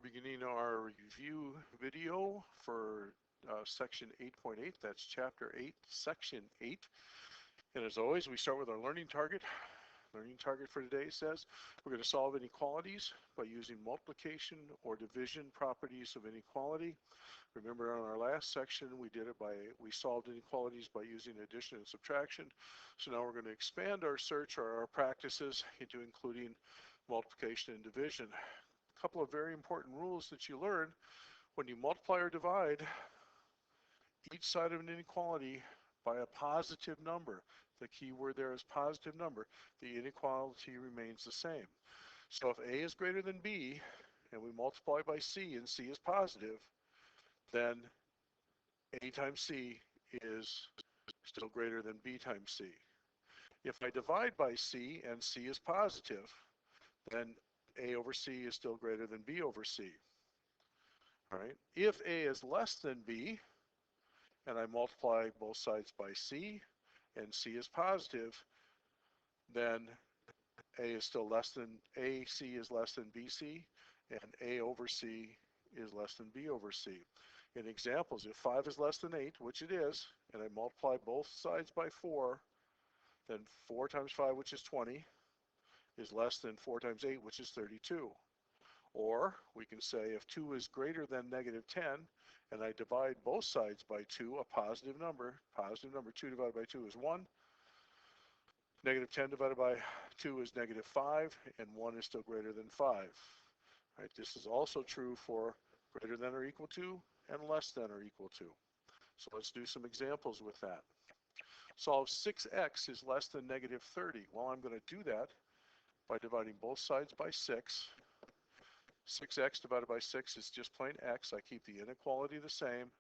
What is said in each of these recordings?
beginning our review video for section 8.8. That's chapter 8, section 8. And as always, we start with our learning target. Learning target for today says we're going to solve inequalities by using multiplication or division properties of inequality. Remember, on our last section, we solved inequalities by using addition and subtraction. So now we're going to expand our search or our practices into including multiplication and division. A couple of very important rules that you learn when you multiply or divide each side of an inequality by a positive number. The key word there is positive number. The inequality remains the same. So if A is greater than B and we multiply by C and C is positive, then A times C is still greater than B times C. If I divide by C and C is positive, then A over C is still greater than B over C. All right. If A is less than B, and I multiply both sides by C, and C is positive, then AC is less than BC, and A over C is less than B over C. In examples, if 5 is less than 8, which it is, and I multiply both sides by 4, then 4 times 5, which is 20, is less than 4 times 8, which is 32. Or we can say if 2 is greater than negative 10, and I divide both sides by 2, a positive number, 2 divided by 2 is 1. Negative 10 divided by 2 is negative 5, and 1 is still greater than 5. Right, this is also true for greater than or equal to and less than or equal to. So let's do some examples with that. Solve 6x is less than negative 30. Well, I'm going to do that by dividing both sides by 6. 6x divided by 6 is just plain x. I keep the inequality the same.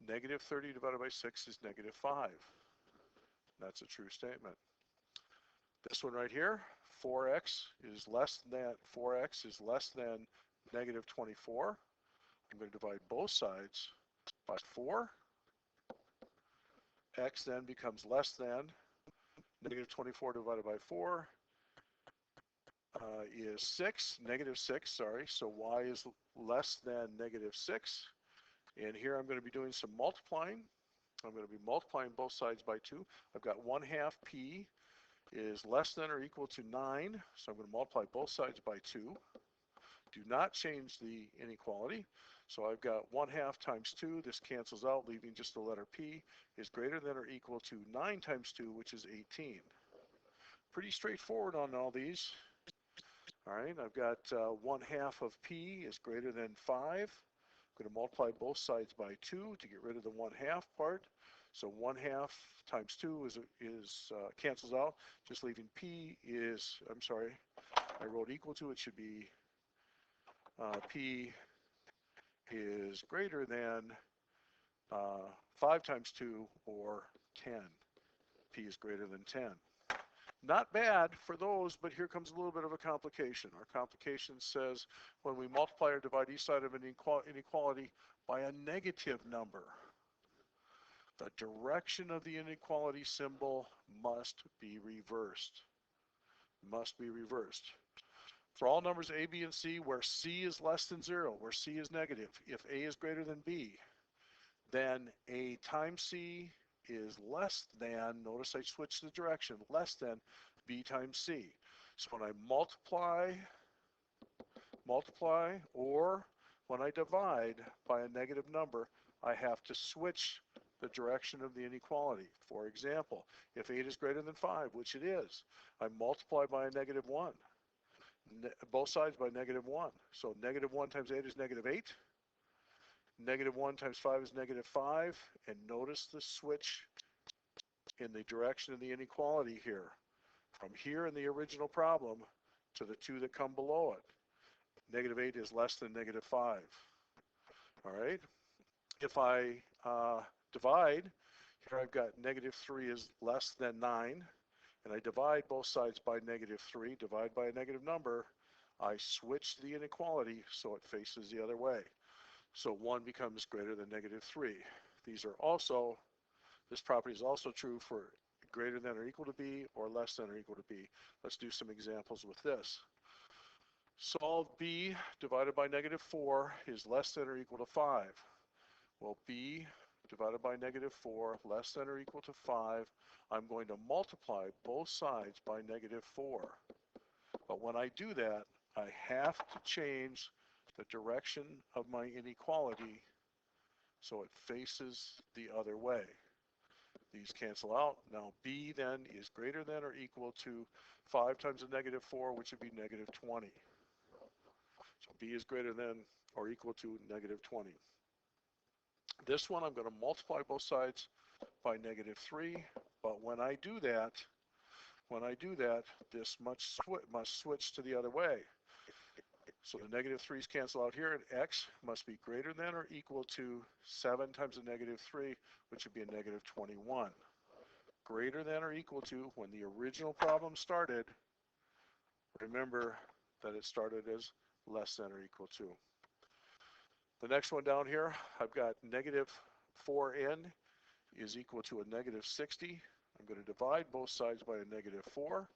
Negative 30 divided by 6 is negative 5. That's a true statement. This one right here, 4x is less than negative 24. I'm going to divide both sides by 4. X then becomes less than negative 24 divided by 4 is 6, negative 6, sorry. So y is less than negative 6. And here I'm going to be doing some multiplying. I'm going to be multiplying both sides by 2. I've got 1/2 p is less than or equal to 9. So I'm going to multiply both sides by 2. Do not change the inequality. So I've got 1/2 times 2. This cancels out, leaving just the letter p is greater than or equal to 9 times 2, which is 18. Pretty straightforward on all these. All right, I've got 1/2 of p is greater than 5. I'm going to multiply both sides by 2 to get rid of the 1/2 part. So 1/2 times 2 cancels out, just leaving p is, I'm sorry, I wrote equal to, it should be p is greater than 5 times 2, or 10. P is greater than 10. Not bad for those, but here comes a little bit of a complication. Our complication says when we multiply or divide each side of an inequality by a negative number, the direction of the inequality symbol must be reversed. Must be reversed. For all numbers A, B, and C, where C is less than 0, where C is negative, if A is greater than B, then A times C is less than, notice I switched the direction, less than B times C. So when I multiply, or when I divide by a negative number, I have to switch the direction of the inequality. For example, if 8 is greater than 5, which it is, I multiply by a negative 1. Both sides by negative 1. So negative 1 times 8 is negative 8. Negative 1 times 5 is negative 5. And notice the switch in the direction of the inequality here. From here in the original problem to the two that come below it. Negative 8 is less than negative 5. All right. If I divide, here I've got negative 3 is less than 9. And I divide both sides by negative 3, divide by a negative number, I switch the inequality so it faces the other way. So 1 becomes greater than negative 3. These are also, this property is also true for greater than or equal to B or less than or equal to B. Let's do some examples with this. Solve b divided by negative 4 is less than or equal to 5. Well, b divided by negative 4 less than or equal to 5, I'm going to multiply both sides by negative 4. But when I do that, I have to change the direction of my inequality so it faces the other way. These cancel out. Now b then is greater than or equal to 5 times the negative 4, which would be negative 20. So b is greater than or equal to negative 20. This one I'm going to multiply both sides by negative 3, but when I do that, this must switch to the other way. So the negative 3's cancel out here, and x must be greater than or equal to 7 times the negative 3, which would be a negative 21. Greater than or equal to, when the original problem started, remember that it started as less than or equal to. The next one down here, I've got negative 4n is equal to a negative 60. I'm going to divide both sides by a negative 4,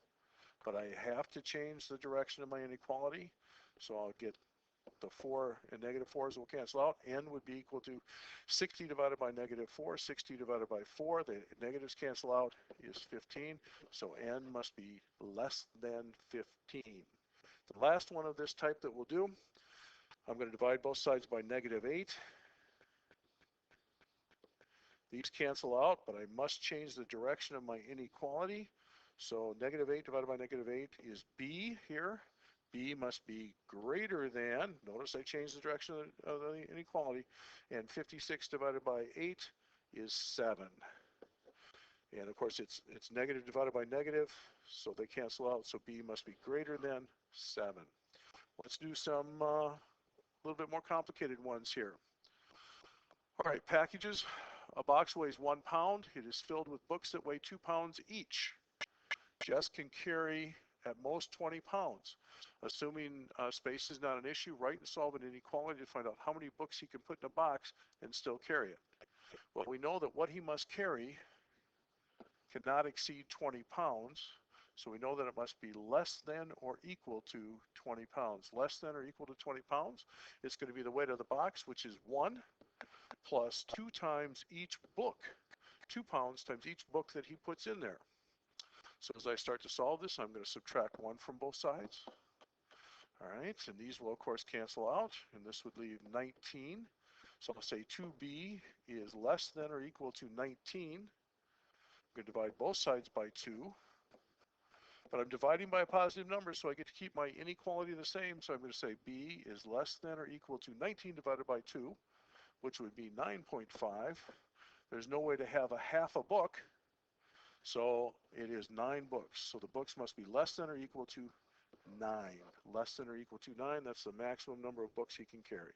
but I have to change the direction of my inequality. So I'll get the 4 and negative 4's will cancel out. N would be equal to 60 divided by negative 4. 60 divided by 4, the negatives cancel out, is 15. So n must be less than 15. The last one of this type that we'll do, I'm going to divide both sides by negative 8. These cancel out, but I must change the direction of my inequality. So negative 8 divided by negative 8 is b here. B must be greater than, notice I changed the direction of the inequality, and 56 divided by 8 is 7. And of course it's negative divided by negative, so they cancel out, so b must be greater than 7. Let's do some little bit more complicated ones here. All right, packages. A box weighs 1 pound. It is filled with books that weigh 2 pounds each. Jess can carry at most 20 pounds. Assuming space is not an issue, write and solve an inequality to find out how many books he can put in a box and still carry it. Well, we know that what he must carry cannot exceed 20 pounds, so we know that it must be less than or equal to 20 pounds. Less than or equal to 20 pounds, it's going to be the weight of the box, which is 1 plus 2 times each book. 2 pounds times each book that he puts in there. So as I start to solve this, I'm going to subtract 1 from both sides. All right, and these will of course cancel out, and this would leave 19. So I'll say 2b is less than or equal to 19. I'm going to divide both sides by 2. But I'm dividing by a positive number, so I get to keep my inequality the same. So I'm going to say b is less than or equal to 19 divided by 2, which would be 9.5. There's no way to have a half a book, so it is 9 books. So the books must be less than or equal to 9. Less than or equal to 9, that's the maximum number of books he can carry.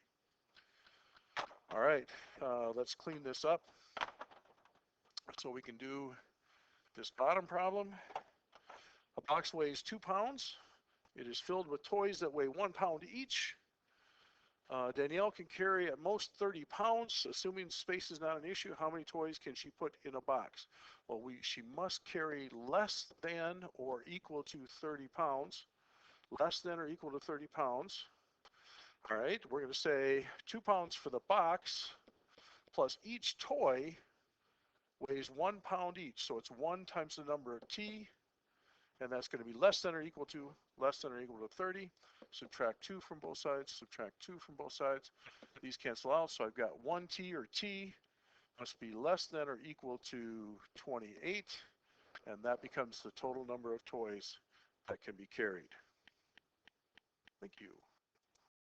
All right, let's clean this up so we can do this bottom problem. A box weighs 2 pounds. It is filled with toys that weigh 1 pound each. Danielle can carry at most 30 pounds. Assuming space is not an issue, how many toys can she put in a box? Well, she must carry less than or equal to 30 pounds. Less than or equal to 30 pounds. All right, we're going to say 2 pounds for the box, plus each toy weighs 1 pound each. So it's 1 times the number of t, and that's going to be less than or equal to 30. Subtract 2 from both sides, subtract 2 from both sides. These cancel out, so I've got 1t, or t must be less than or equal to 28, and that becomes the total number of toys that can be carried. Thank you.